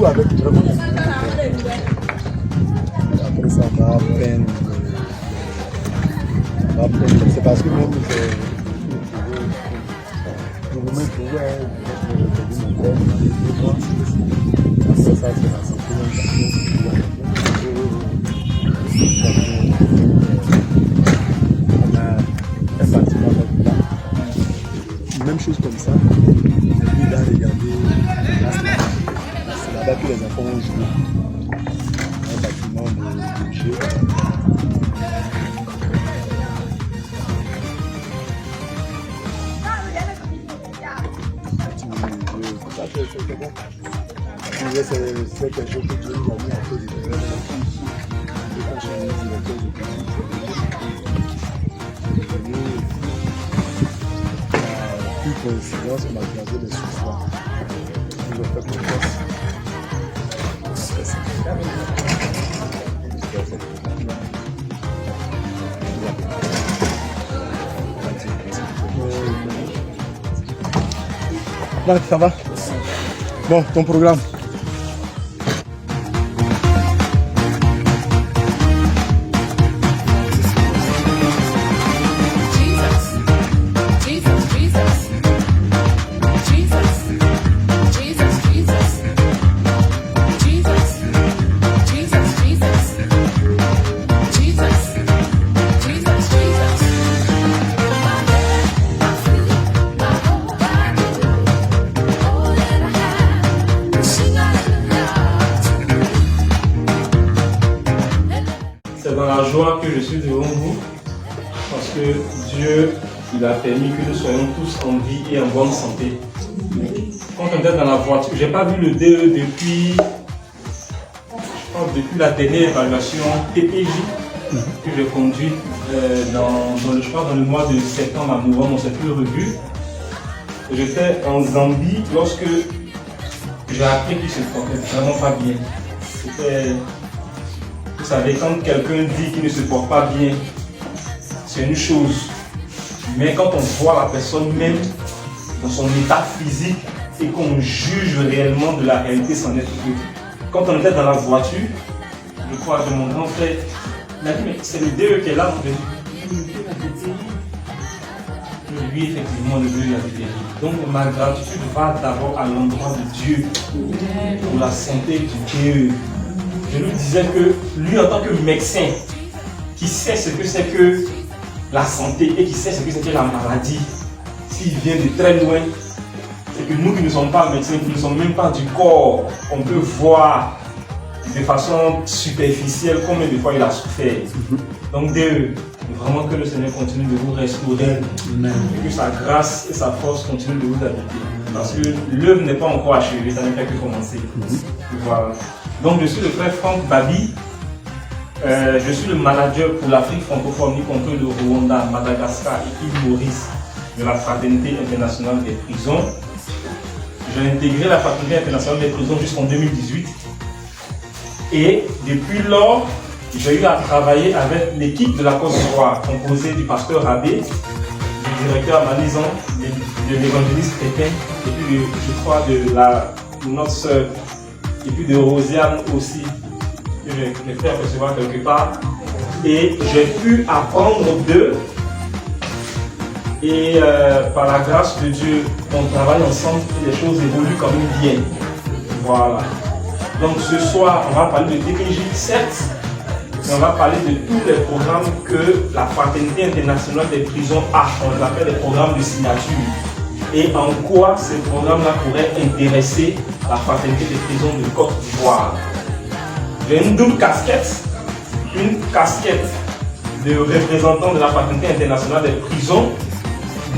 tout avec vraiment. Après ça, on va à peine. C'est parce que même je vous mets toujours mon corps. Après ça, c'est la santé. On a un bâtiment là. Même chose comme ça. Il a regardé. C'est là-bas que les enfants ont joué. Un bâtiment de jeu. C'est bon. C'est quelque chose que tu as mis en fait de quand je suis directeur de plus coïncidence, on m'a gardé les souffles. Je vais faire confiance. Là, ça va? Bon, ton programme. C'est dans la joie que je suis devant vous, parce que Dieu, il a permis que nous soyons tous en vie et en bonne santé. Quand on était dans la voiture, j'ai pas vu le DE depuis, je pense depuis la dernière évaluation TPJ que j'ai conduite dans le mois de septembre à novembre, on s'est plus revu. J'étais en Zambie lorsque j'ai appris qu'il se portait vraiment pas bien. Vous savez, quand quelqu'un dit qu'il ne se porte pas bien, c'est une chose. Mais quand on voit la personne même dans son état physique et qu'on juge réellement de la réalité, c'en est tout. Quand on était dans la voiture, je crois que mon grand frère m'a dit, mais c'est le DE qui est là. Lui, effectivement, le DE a été guéri. Donc ma gratitude va d'abord à l'endroit de Dieu pour la santé du DE. Je lui disais que lui, en tant que médecin, qui sait ce que c'est que la santé et qui sait ce que c'est que la maladie, s'il vient de très loin, c'est que nous qui ne sommes pas médecins, qui ne sommes même pas du corps, on peut voir de façon superficielle combien de fois il a souffert. Donc vraiment que le Seigneur continue de vous restaurer, et que sa grâce et sa force continuent de vous habiter. Parce que l'œuvre n'est pas encore achevée, ça ne fait que commencer. Voilà. Donc je suis le frère Franck Babi, je suis le manager pour l'Afrique francophone, y compris le Rwanda, Madagascar et l'île Maurice de la Fraternité internationale des prisons. J'ai intégré la Fraternité internationale des prisons jusqu'en 2018 et depuis lors, j'ai eu à travailler avec l'équipe de la Côte d'Ivoire composée du pasteur Abbé, du directeur Manizan, de l'évangéliste Pépin et puis je crois de notre sœur et puis de Rosiane aussi, que j'ai fait recevoir quelque part. Et j'ai pu apprendre d'eux. Et par la grâce de Dieu, on travaille ensemble et les choses évoluent quand même bien. Voilà. Donc ce soir, on va parler de TPJ, certes, mais on va parler de tous les programmes que la Fraternité internationale des prisons a. On les appelle les programmes de signature. Et en quoi ces programmes-là pourraient intéresser la Fraternité des prisons de Côte d'Ivoire. J'ai une double casquette, une casquette de représentant de la Fraternité internationale des prisons,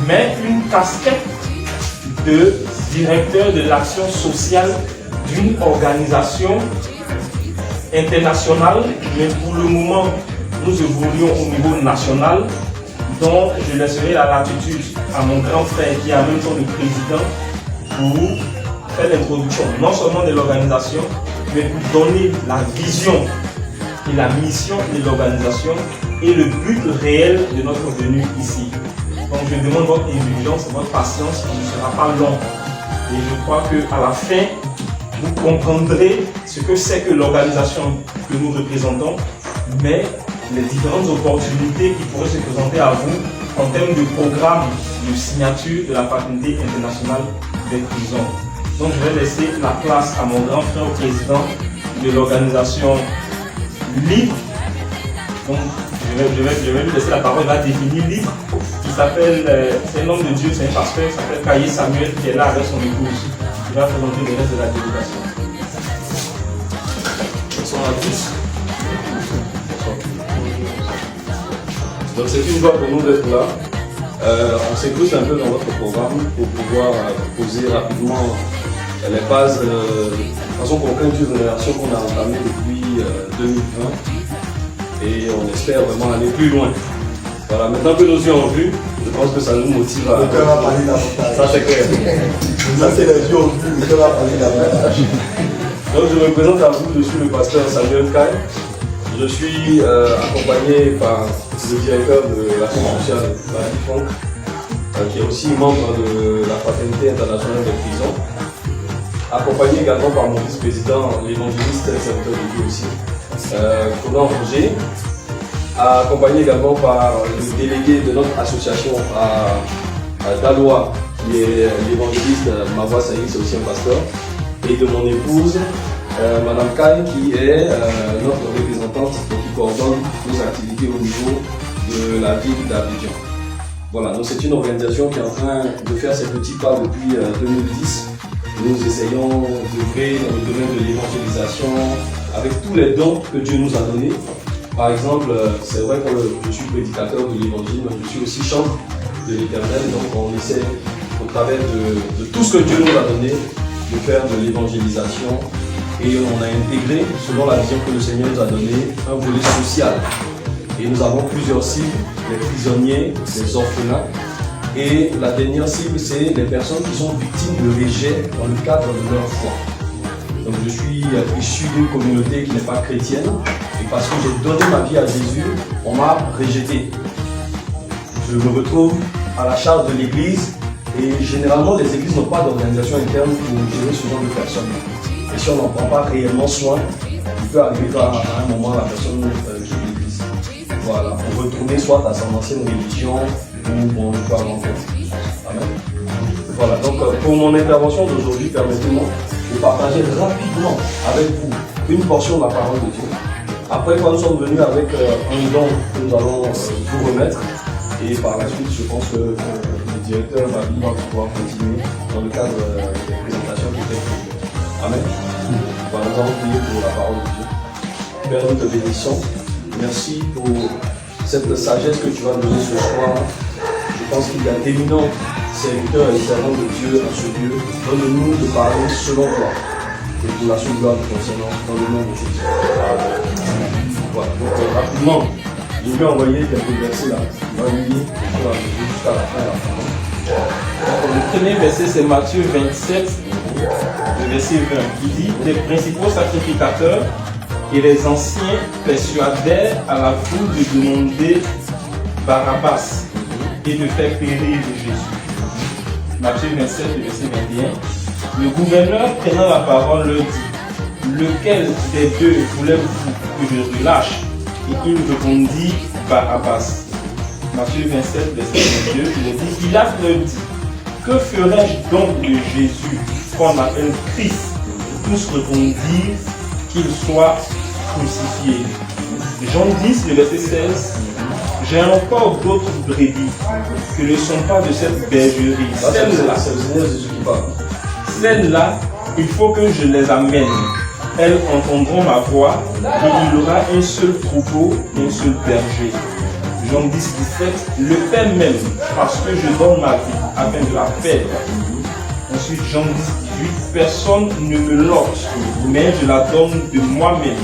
mais une casquette de directeur de l'action sociale d'une organisation internationale, mais pour le moment, nous évoluons au niveau national, dont je laisserai la latitude à mon grand frère qui est en même temps le président pour faire l'introduction non seulement de l'organisation, mais pour donner la vision et la mission de l'organisation et le but réel de notre venue ici. Donc je demande votre indulgence et votre patience, on ne sera pas long. Et je crois qu'à la fin, vous comprendrez ce que c'est que l'organisation que nous représentons, mais les différentes opportunités qui pourraient se présenter à vous en termes de programme de signature de la fraternité internationale des prisons. Donc je vais laisser la place à mon grand frère président de l'organisation Libre. Donc je vais lui laisser la parole, il va définir Libre. Il s'appelle, c'est un homme de Dieu, c'est un pasteur, il s'appelle Kaye Samuel, qui est là avec son épouse. Il va présenter le reste de la délégation. Bonsoir à tous. Donc c'est une joie pour nous d'être là. On s'écoute un peu dans votre programme pour pouvoir poser rapidement les bases de façon concrète d'une relation qu'on a entamée depuis 2020 et on espère vraiment aller plus loin. Voilà, maintenant que nos yeux ont vu, je pense que ça nous motive à... Le cœur a parlé davantage. Ça c'est clair. Ça c'est les yeux ont vu, le cœur a parlé davantage. Donc je me présente à vous, je suis le pasteur Samuel Kaye. Je suis accompagné par le directeur de l'action sociale, Marie Fonk, qui est aussi membre de la Fraternité internationale des prisons. Accompagné également par mon vice-président, l'évangéliste et serviteur de Dieu aussi, Conan Roger. Accompagné également par le délégué de notre association à Daloa, qui est l'évangéliste Mava Saïd, c'est aussi un pasteur, et de mon épouse, Madame Kaye, qui est notre représentante qui coordonne nos activités au niveau de la ville d'Abidjan. Voilà, donc c'est une organisation qui est en train de faire ses petits pas depuis 2010. Nous essayons d'œuvrer dans le domaine de l'évangélisation avec tous les dons que Dieu nous a donnés. Par exemple, c'est vrai que je suis prédicateur de l'évangile, mais je suis aussi chantre de l'Éternel, donc on essaie au travers de tout ce que Dieu nous a donné de faire de l'évangélisation. Et on a intégré, selon la vision que le Seigneur nous a donnée, un volet social. Et nous avons plusieurs cibles, les prisonniers, les orphelins. Et la dernière cible, c'est les personnes qui sont victimes de rejet dans le cadre de leur foi. Donc je suis issu d'une communauté qui n'est pas chrétienne. Et parce que j'ai donné ma vie à Jésus, on m'a rejeté. Je me retrouve à la charge de l'église. Et généralement, les églises n'ont pas d'organisation interne pour gérer ce genre de personnes. Et si on n'en prend pas réellement soin, il peut arriver qu'à un moment la personne quitte l'église. Voilà, pour retourner soit à son ancienne religion ou on peut avoir encore. Amen. Voilà, donc pour mon intervention d'aujourd'hui, permettez-moi de partager rapidement avec vous une portion de la parole de Dieu. Après, quand nous sommes venus avec un don que nous allons vous remettre, et par la suite, je pense que le directeur va pouvoir continuer dans le cadre des présentations qui étaient prévues. Amen. Voilà, nous allons prier pour la parole de Dieu. Père, nous te bénissons. Merci pour cette sagesse que tu vas donner ce soir. Je pense qu'il y a d'éminents serviteurs et servants de Dieu en ce lieu. Donne-nous de parler selon toi et pour la seule gloire de ton Seigneur, dans le nom de Jésus. Amen. Voilà, donc rapidement, je vais envoyer quelques versets là. On va lire jusqu'à la fin de la parole. Le premier verset, c'est Matthieu 27, le verset 20, qui dit « Les principaux sacrificateurs et les anciens persuadèrent à la foule de demander Barabbas et de faire périr Jésus. » Matthieu 27, le verset 21. Le gouverneur prenant la parole leur dit « Lequel des deux voulez-vous que je relâche ?» Et il répondit « Barabbas. » Matthieu 27, verset 22, il dit « Pilate leur dit, que ferais-je donc de Jésus qu'on appelle Christ ?» Tous répondirent qu'il soit crucifié. Jean 10, le verset 16, « J'ai encore d'autres brebis qui ne sont pas de cette bergerie. Celles-là, c'est le Seigneur Jésus qui parle. Celles-là, il faut que je les amène. Elles entendront ma voix et il y aura un seul troupeau et un seul berger. » Jean 10, 17, le Père même, parce que je donne ma vie afin de la perdre. Ensuite, Jean 10, 18, personne ne me l'ôte, mais je la donne de moi-même.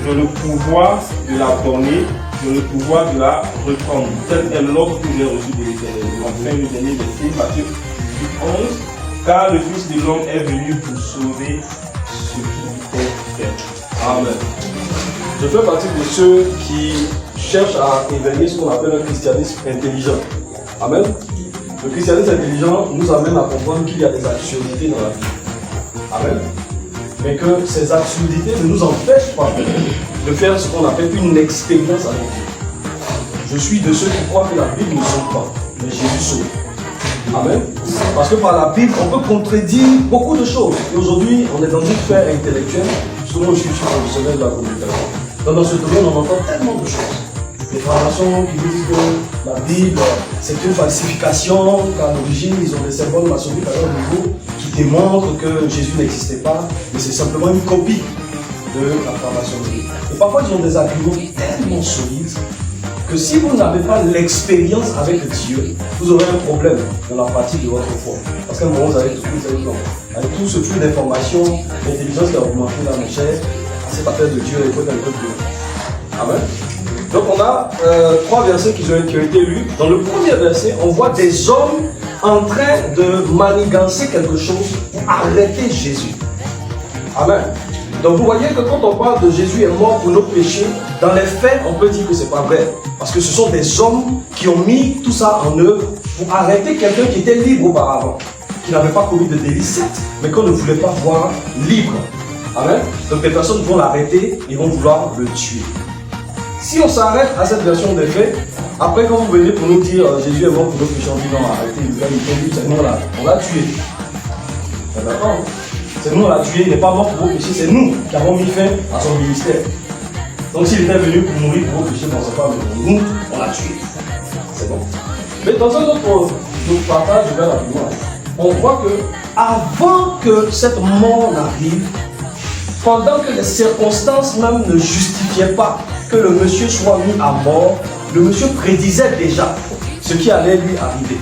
J'ai le pouvoir de la donner, j'ai le pouvoir de la reprendre. Tel est l'ordre que j'ai reçu de l'Éternel. Enfin, le dernier verset, Matthieu 18, 11, car le Fils de l'homme est venu pour sauver ce qui est perdu. Amen. Je fais partie de ceux qui cherchent à éveiller ce qu'on appelle un christianisme intelligent. Amen. Le christianisme intelligent nous amène à comprendre qu'il y a des absurdités dans la vie. Amen. mais que ces absurdités ne nous empêchent pas de faire ce qu'on appelle une expérience avec Dieu. Je suis de ceux qui croient que la Bible ne sauve pas, mais Jésus sauve. Amen. Parce que par la Bible, on peut contredire beaucoup de choses. Et aujourd'hui, on est dans une sphère intellectuelle, parce que moi je suis professionnel de la communication. Donc dans ce domaine, on entend tellement de choses. Des formations qui disent que la Bible, c'est une falsification, qu'à l'origine, ils ont des symboles maçonniques à leur niveau qui démontrent que Jésus n'existait pas, mais c'est simplement une copie de la franc-maçonnerie. Et parfois, ils ont des arguments tellement solides que si vous n'avez pas l'expérience avec Dieu, vous aurez un problème dans la pratique de votre foi. Parce qu'à un moment, vous allez dire non. Avec tout ce flux d'informations, l'intelligence qui a augmenté dans mes chairs, cette affaire de Dieu, il faut un peu de Dieu. Amen. Donc on a 3 versets qui ont été lus. Dans le premier verset, on voit des hommes en train de manigancer quelque chose pour arrêter Jésus. Amen. Donc vous voyez que quand on parle de Jésus est mort pour nos péchés, dans les faits, on peut dire que ce n'est pas vrai. Parce que ce sont des hommes qui ont mis tout ça en œuvre pour arrêter quelqu'un qui était libre auparavant, qui n'avait pas commis de délit, certes, mais qu'on ne voulait pas voir libre. Amen. Donc les personnes vont l'arrêter et vont vouloir le tuer. Si on s'arrête à cette version des faits, après quand vous venez pour nous dire Jésus est mort pour nos péchés, on dit non, arrêtez, c'est nous, on l'a tué. D'accord. C'est nous, on l'a tué, il n'est pas mort pour vos péchés, c'est nous qui avons mis fin à son ministère. Donc s'il était venu pour mourir pour vos péchés, on ne sait pas, mais nous, on l'a tué. C'est bon. Mais dans un autre partage, je vais rapidement, on voit que avant que cette mort n'arrive, pendant que les circonstances même ne justifiaient pas que le monsieur soit mis à mort, le monsieur prédisait déjà ce qui allait lui arriver.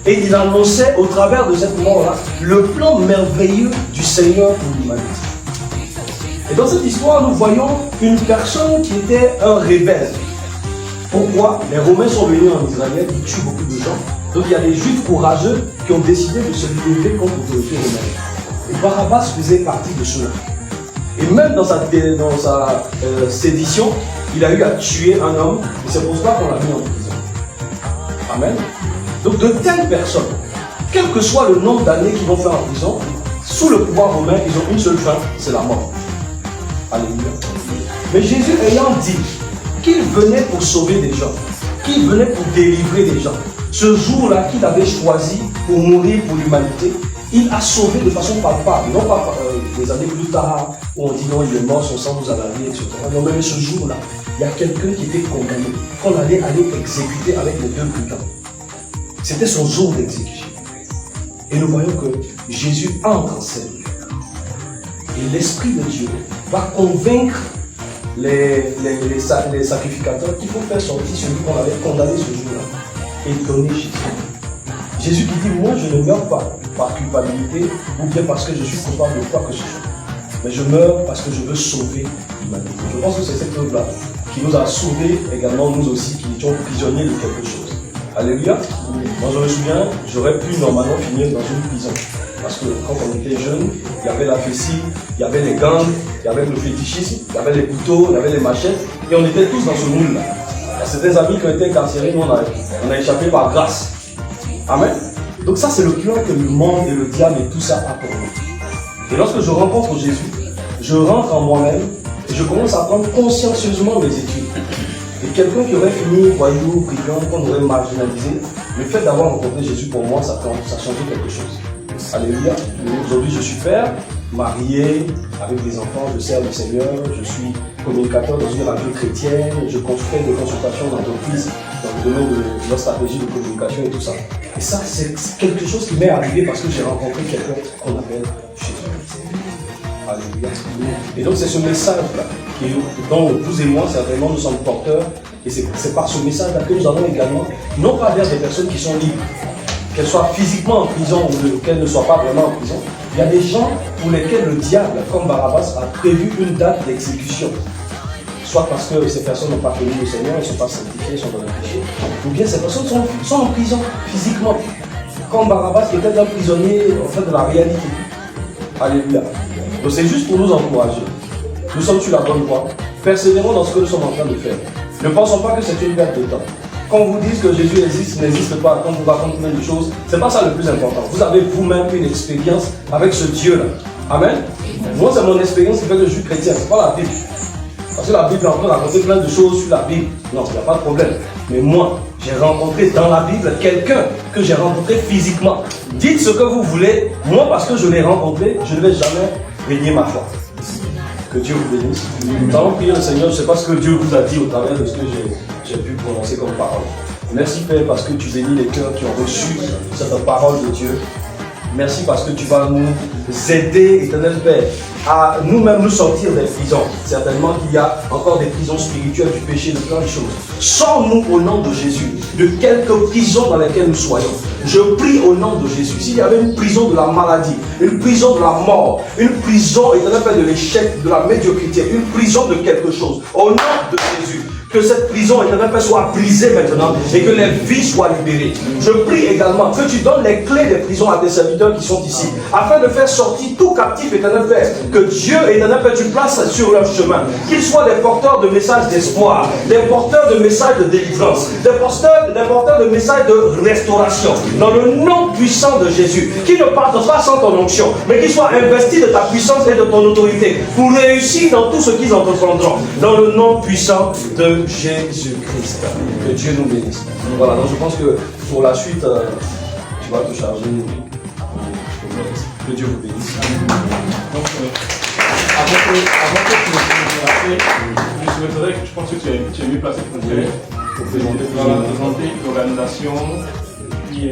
Et il annonçait au travers de cette mort-là le plan merveilleux du Seigneur pour l'humanité. Et dans cette histoire, nous voyons une personne qui était un rebelle. Pourquoi? Les Romains sont venus en Israël, ils tuent beaucoup de gens. Donc il y a des Juifs courageux qui ont décidé de se lever contre l'autorité romaine. Et Barabbas faisait partie de ceux-là. Et même dans sa sédition, il a eu à tuer un homme, et c'est pour cela qu'on l'a mis en prison. Amen. Donc de telles personnes, quel que soit le nombre d'années qu'ils vont faire en prison, sous le pouvoir romain, ils ont une seule fin, c'est la mort. Alléluia. Mais Jésus ayant dit qu'il venait pour sauver des gens, qu'il venait pour délivrer des gens, ce jour-là qu'il avait choisi pour mourir pour l'humanité, il a sauvé de façon palpable, non pas des années plus tard où on dit non, il est mort, son sang nous a lavé, etc. Non, mais ce jour-là, il y a quelqu'un qui était condamné, qu'on allait aller exécuter avec les 2 brigand. C'était son jour d'exécution. Et nous voyons que Jésus entre en scène. Et l'Esprit de Dieu va convaincre les sacrificateurs qu'il faut faire sortir celui qu'on avait condamné ce jour-là et donner Jésus. Jésus qui dit, moi je ne meurs pas par culpabilité ou bien parce que je suis coupable de quoi que ce soit. Mais je meurs parce que je veux sauver l'humanité. Je pense que c'est cette œuvre-là qui nous a sauvés également, nous aussi, qui étions prisonniers de quelque chose. Alléluia. Moi je me souviens, j'aurais pu normalement finir dans une prison. Parce que quand on était jeune, il y avait la fessille, il y avait les gangs, il y avait le fétichisme, il y avait les couteaux, il y avait les machettes, et on était tous dans ce moule-là. C'est des amis qui ont été incarcérés, nous on a échappé par grâce. Amen. Donc ça c'est le plan que le monde et le diable et tout ça a pour nous. Et lorsque je rencontre Jésus, je rentre en moi-même et je commence à prendre consciencieusement mes études. Et quelqu'un qui aurait fini voyou, brigand, qu'on aurait marginalisé, le fait d'avoir rencontré Jésus pour moi, ça a changé quelque chose. Alléluia. Aujourd'hui je suis père, marié, avec des enfants, je sers le Seigneur, je suis communicateur dans une radio chrétienne, je fais des consultations d'entreprise dans le domaine de la stratégie de communication et tout ça. Et ça, c'est quelque chose qui m'est arrivé parce que j'ai rencontré quelqu'un qu'on appelle Jésus. Alléluia. Et donc c'est ce message-là dont vous et moi, certainement, nous sommes porteurs. Et c'est par ce message-là que nous allons également, non pas vers des personnes qui sont libres, qu'elles soient physiquement en prison ou qu'elles ne soient pas vraiment en prison. Il y a des gens pour lesquels le diable, comme Barabbas, a prévu une date d'exécution. Soit parce que ces personnes n'ont pas connu le Seigneur, elles ne sont pas sanctifiées, sont dans le péché. Ou bien ces personnes sont en prison physiquement. Comme Barabbas qui était un prisonnier en fait de la réalité. Alléluia. Donc c'est juste pour nous encourager. Nous sommes sur la bonne voie. Persévérons dans ce que nous sommes en train de faire. Ne pensons pas que c'est une perte de temps. Quand on vous dit que Jésus existe, n'existe pas, quand on vous raconte plein de choses, c'est pas ça le plus important. Vous avez vous-même une expérience avec ce Dieu-là Amen. Moi, c'est mon expérience qui fait que je suis chrétien, c'est pas la Bible. Parce que la Bible est en train de raconter plein de choses sur la Bible. Non, il n'y a pas de problème. Mais moi, j'ai rencontré dans la Bible quelqu'un que j'ai rencontré physiquement. Dites ce que vous voulez. Moi, parce que je l'ai rencontré, je ne vais jamais régner ma foi. Que Dieu vous bénisse. Nous allons prier le Seigneur. Je ne sais pas ce que Dieu vous a dit au travers de ce que j'ai pu prononcer comme parole. Merci Père parce que tu bénis les cœurs qui ont reçu cette parole de Dieu. Merci parce que tu vas nous aider, Éternel Père, à nous-mêmes nous sortir des prisons. Certainement qu'il y a encore des prisons spirituelles du péché, de plein de choses. Sors-nous au nom de Jésus, de quelques prisons dans lesquelles nous soyons. Je prie au nom de Jésus. S'il y avait une prison de la maladie, une prison de la mort, une prison, Éternel Père, de l'échec, de la médiocrité, une prison de quelque chose, au nom de Jésus, que cette prison, Éternel Père, soit brisée maintenant et que les vies soient libérées. Je prie également que tu donnes les clés des prisons à tes serviteurs qui sont ici, afin de faire sortir tout captif, Éternel Père, que Dieu, Éternel Père, tu places sur leur chemin, qu'ils soient des porteurs de messages d'espoir, des porteurs de messages de délivrance, des porteurs de messages de restauration, dans le nom puissant de Jésus, qui ne partent pas sans ton onction, mais qui soient investis de ta puissance et de ton autorité, pour réussir dans tout ce qu'ils entreprendront, dans le nom puissant de Jésus-Christ. Que Dieu nous bénisse. Voilà, donc je pense que pour la suite, tu vas te charger. Que Dieu vous bénisse. Donc, avant que tu me je souhaiterais que je pense que tu es mieux placé pour présenter l'organisation et puis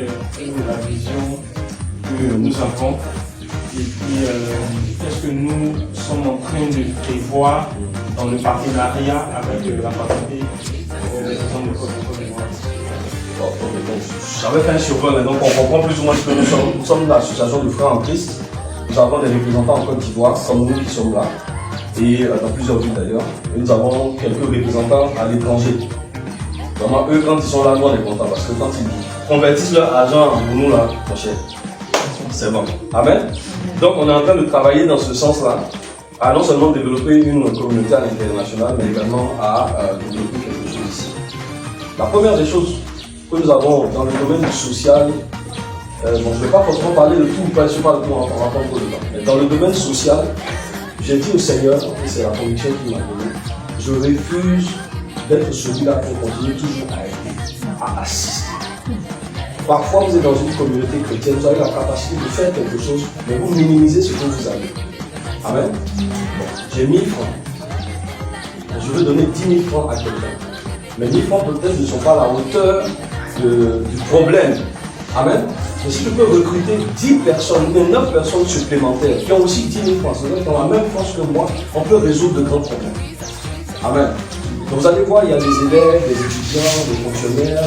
la vision que nous avons. Et puis, qu'est-ce que nous sommes en train de prévoir dans le partenariat avec la partie des gens de Côte d'Ivoire. J'avais fait un survol, donc on comprend plus ou moins ce que nous sommes l'association de frères en Christ. Nous avons des représentants en Côte d'Ivoire, comme nous qui sommes là, et dans plusieurs villes d'ailleurs. Nous avons quelques représentants à l'étranger. Vraiment, eux, quand ils sont là, nous on est contents, parce que quand ils convertissent leur argent pour nous là, mon cher, c'est bon. Amen. Donc on est en train de travailler dans ce sens-là, à non seulement développer une communauté à l'international, mais également à développer quelque chose ici. La première des choses que nous avons dans le domaine social, je ne vais pas forcément parler de tout, je ne vais pas de tout, on va prendre trop de temps. Mais dans le domaine social, j'ai dit au Seigneur, et c'est la conviction qu'il m'a donnée, je refuse d'être celui-là pour continuer toujours à aider, à assister. Parfois, vous êtes dans une communauté chrétienne, vous avez la capacité de faire quelque chose, mais vous minimisez ce que vous avez. Amen. Bon, j'ai 1000 francs. Je veux donner 10 000 francs à quelqu'un. Mais 1000 francs peut-être ne sont pas à la hauteur du problème. Amen. Mais si je peux recruter 10 personnes, 9 personnes supplémentaires qui ont aussi 10 000 francs, c'est-à-dire qui ont la même force que moi, on peut résoudre de grands problèmes. Amen. Donc vous allez voir, il y a des élèves, des étudiants, des fonctionnaires,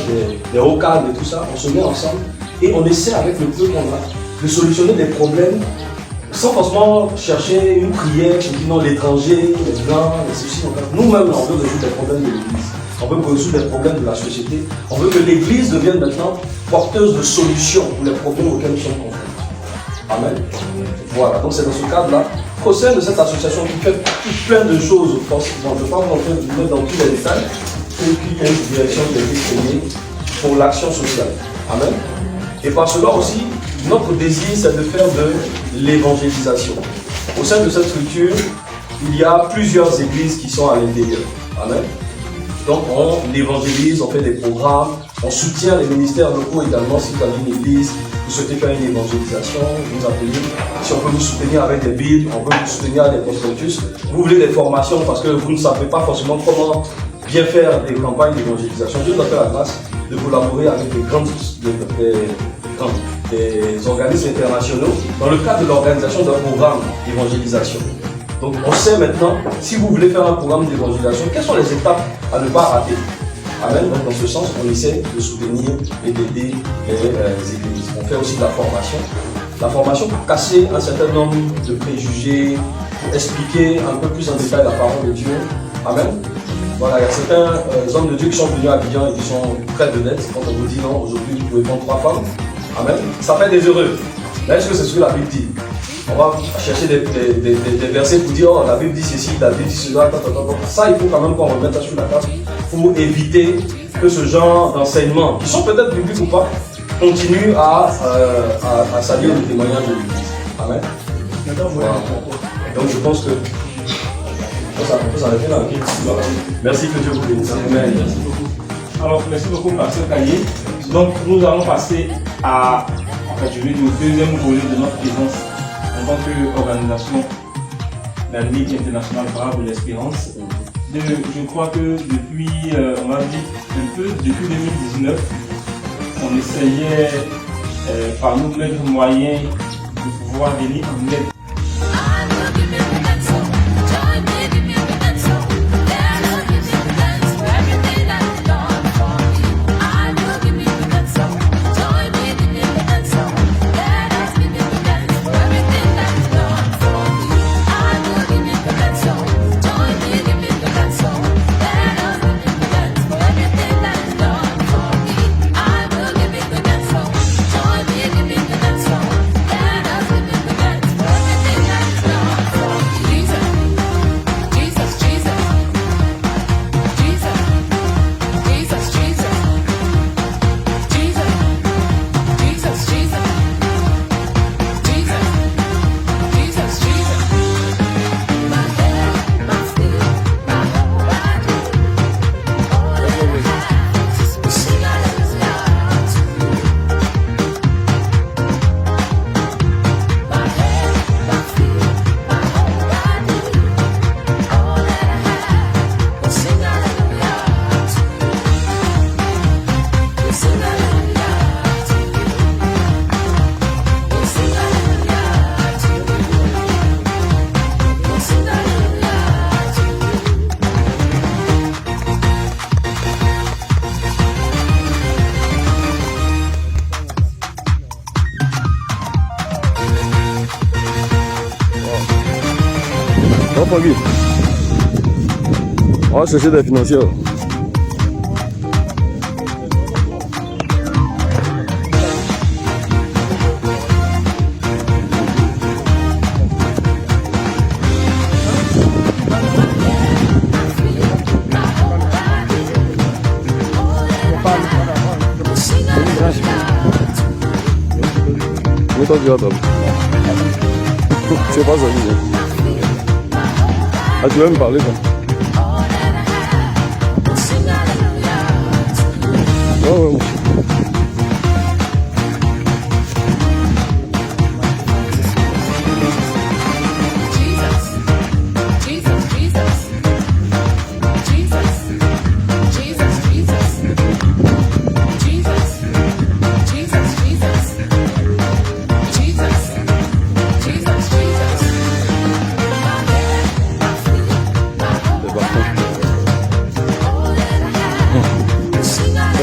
des hauts cadres et tout ça. On se met ensemble et on essaie avec le peu qu'on a de solutionner des problèmes sans forcément chercher une prière qui dit non, l'étranger, les blancs, les ceci. Nous-mêmes, on veut résoudre des problèmes de l'Église. On veut résoudre des problèmes de la société. On veut que l'Église devienne maintenant porteuse de solutions pour les problèmes auxquels nous sommes confrontés. Amen. Voilà, donc c'est dans ce cadre-là qu'au sein de cette association qui fait plein de choses, je ne vais pas vous mettre dans tous les détails, qu'il y a une direction qui a été créée pour l'action sociale. Amen. Et par cela aussi, notre désir, c'est de faire de l'évangélisation. Au sein de cette structure, il y a plusieurs églises qui sont à l'intérieur. Amen. Donc on évangélise, on fait des programmes, on soutient les ministères locaux également. Si vous avez une église, vous souhaitez faire une évangélisation, vous nous appelez. Si on peut vous soutenir avec des Bibles, on peut vous soutenir avec des prospectus. Vous voulez des formations parce que vous ne savez pas forcément comment bien faire des campagnes d'évangélisation. Dieu nous a fait la grâce de collaborer avec des organismes internationaux dans le cadre de l'organisation d'un programme d'évangélisation. Donc on sait maintenant, si vous voulez faire un programme d'évangélisation, quelles sont les étapes à ne pas rater. Amen. Donc dans ce sens, on essaie de soutenir et d'aider les églises. On fait aussi de la formation. La formation pour casser un certain nombre de préjugés, pour expliquer un peu plus en détail la parole de Dieu. Amen. Voilà, il y a certains hommes de Dieu qui sont venus à Abidjan et qui sont très honnêtes. Quand on vous dit non, aujourd'hui vous pouvez prendre 3 femmes. Amen. Ça fait des heureux. Mais est-ce que c'est ce que la Bible dit? On va chercher des versets pour dire, oh, la Bible dit ceci, la Bible dit cela, ça il faut quand même qu'on remette ça sur la table pour éviter que ce genre d'enseignements, qui sont peut-être bibliques ou pas, continuent à salir le témoignage de l'Église. Amen. Donc je pense que on peut s'arrêter là. Okay. Voilà. Merci, que Dieu vous bénisse. Amen. Merci beaucoup. Alors, merci beaucoup, Pasteur Caillé. Donc, nous allons passer à, en fait, je vais dire, au deuxième volet de notre présence en tant qu'organisation, la Ligue internationale Brave de l'Espérance. Je crois que depuis, on va dire un peu, depuis 2019, on essayait par nous-mêmes moyens de pouvoir venir en aide. On va chercher des financiers. Mais toi tu vas t'en. C'est pas ça. Ah, tu vas me parler, quoi. Oh, ouais.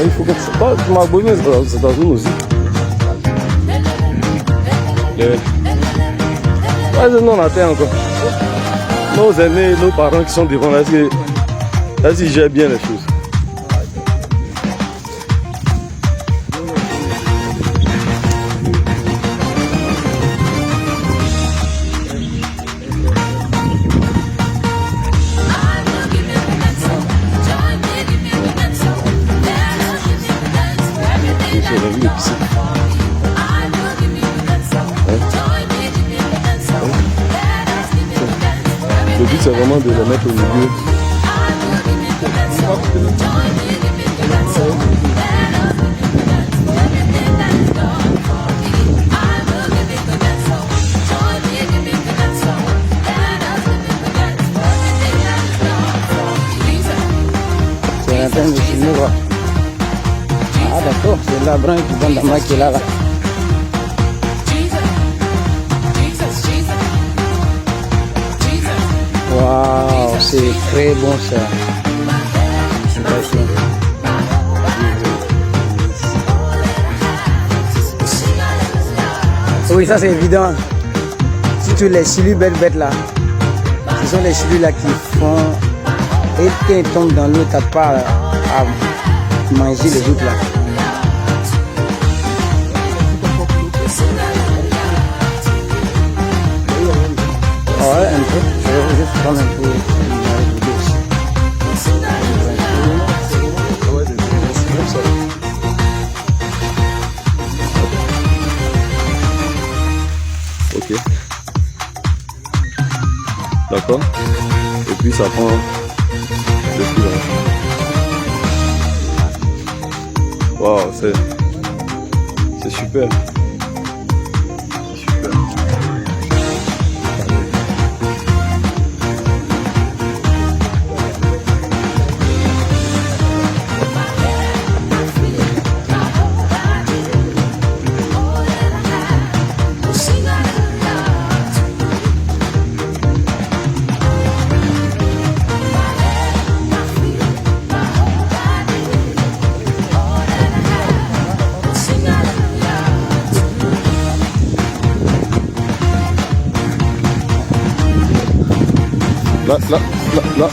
Il faut que tu m'as besoin de cette zone aussi. Non, on attend encore. Nos aînés, nos parents qui sont devant là, est-ce qu'ils gèrent bien les choses? Le but c'est vraiment de les mettre au milieu. C'est un train de filmer quoi. Ah d'accord, c'est la branche du Bandama qui est là. Waouh, c'est très bon ça. Oui, ça c'est évident. Surtout les cellules bêtes là. Ce sont les cellules là qui font. Et quand ils tombent dans l'eau, t'as pas à manger les autres là. Ouais, un peu. Je vais juste prendre un peu. Ok. D'accord. Et puis ça prend le fil. Waouh, c'est super. C'est super.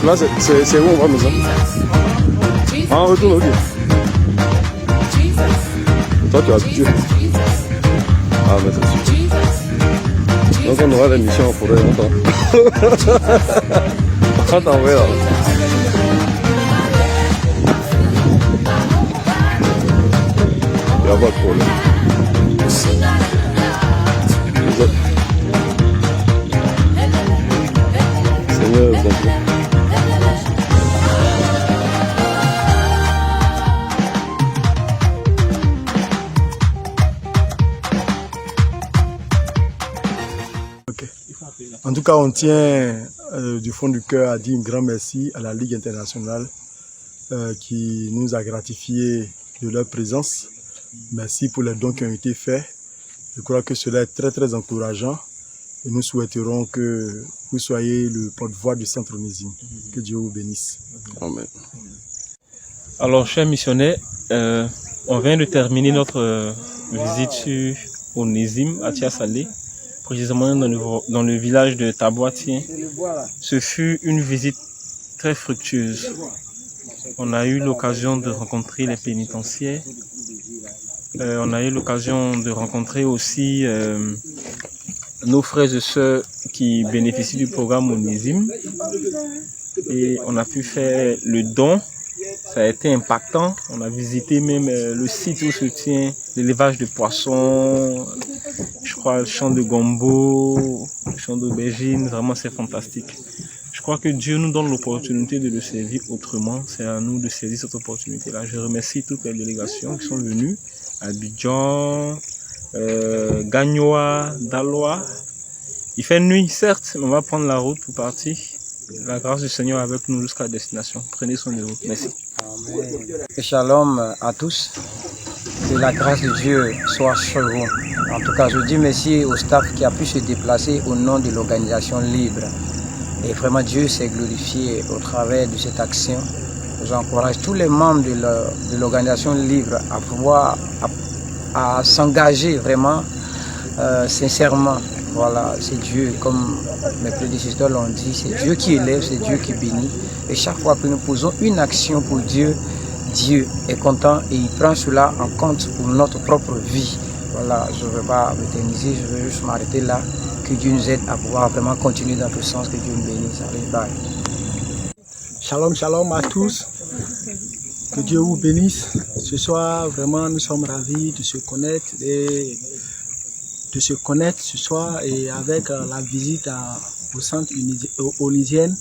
Là c'est où on va mettre ça? Ah, on retourne, ok. Toi, tu as habitué. Ah, mais c'est super. Donc, on aura l'émission en forêt longtemps. On t'envoie là. Il n'y a pas de problème. Seigneur, bon Dieu. En tout cas, on tient du fond du cœur à dire un grand merci à la Ligue internationale qui nous a gratifié de leur présence. Merci pour les dons qui ont été faits. Je crois que cela est très très encourageant et nous souhaiterons que vous soyez le porte-voix du Centre Onésime. Que Dieu vous bénisse. Amen. Alors, chers missionnaires, on vient de terminer notre visite sur Onésime à Tia-Salé, précisément dans le village de Taboitien. Ce fut une visite très fructueuse. On a eu l'occasion de rencontrer les pénitentiaires. On a eu l'occasion de rencontrer aussi nos frères et sœurs qui bénéficient du programme Onésime. Et on a pu faire le don. Ça a été impactant. On a visité même le site où se tient l'élevage de poissons, je crois le champ de gombo, le champ d'aubergine. Vraiment, c'est fantastique. Je crois que Dieu nous donne l'opportunité de le servir autrement. C'est à nous de saisir cette opportunité-là. Je remercie toutes les délégations qui sont venues. Abidjan, Gagnoa, Daloa. Il fait nuit, certes, mais on va prendre la route pour partir. La grâce du Seigneur avec nous jusqu'à la destination. Prenez soin de vous. Merci. Et shalom à tous. Que la grâce de Dieu soit sur vous. En tout cas, je dis merci au staff qui a pu se déplacer au nom de l'organisation Libre. Et vraiment, Dieu s'est glorifié au travers de cette action. J'encourage tous les membres de l'organisation Libre à pouvoir à s'engager vraiment sincèrement. Voilà, c'est Dieu, comme mes prédécesseurs l'ont dit, c'est Dieu qui élève, c'est Dieu qui bénit. Et chaque fois que nous posons une action pour Dieu, Dieu est content et il prend cela en compte pour notre propre vie. Voilà, je ne veux pas m'éterniser, je veux juste m'arrêter là. Que Dieu nous aide à pouvoir vraiment continuer dans ce sens, que Dieu nous bénisse. Allez, bye. Shalom, shalom à tous. Que Dieu vous bénisse. Ce soir, vraiment, nous sommes ravis de se connaître ce soir et avec la visite au centre onésien.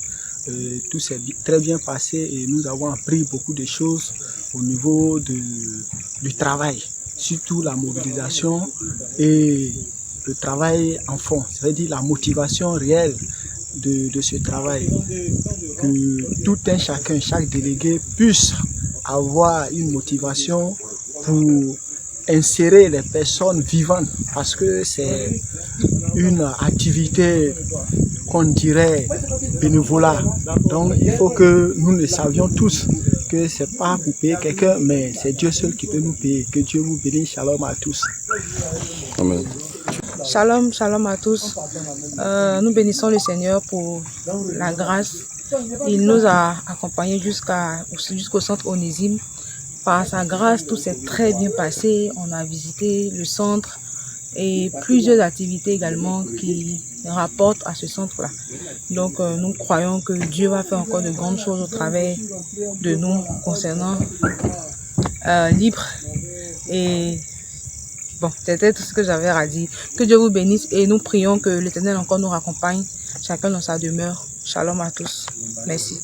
Tout s'est très bien passé et nous avons appris beaucoup de choses au niveau du travail, surtout la mobilisation et le travail en fond, c'est-à-dire la motivation réelle de ce travail. Que tout un chacun, chaque délégué puisse avoir une motivation pour insérer les personnes vivantes parce que c'est une activité qu'on dirait bénévolat. Donc il faut que nous le savions tous que c'est pas pour payer quelqu'un mais c'est Dieu seul qui peut nous payer. Que Dieu vous bénisse. Shalom à tous. Amen. Shalom, shalom à tous. Nous bénissons le Seigneur pour la grâce. Il nous a accompagnés jusqu'au centre Onésime. Par sa grâce, tout s'est très bien passé. On a visité le centre et plusieurs activités également qui rapportent à ce centre-là. Donc, nous croyons que Dieu va faire encore de grandes choses au travers de nous concernant Libre. Et bon, c'était tout ce que j'avais à dire. Que Dieu vous bénisse et nous prions que l'Éternel encore nous raccompagne, chacun dans sa demeure. Shalom à tous. Merci.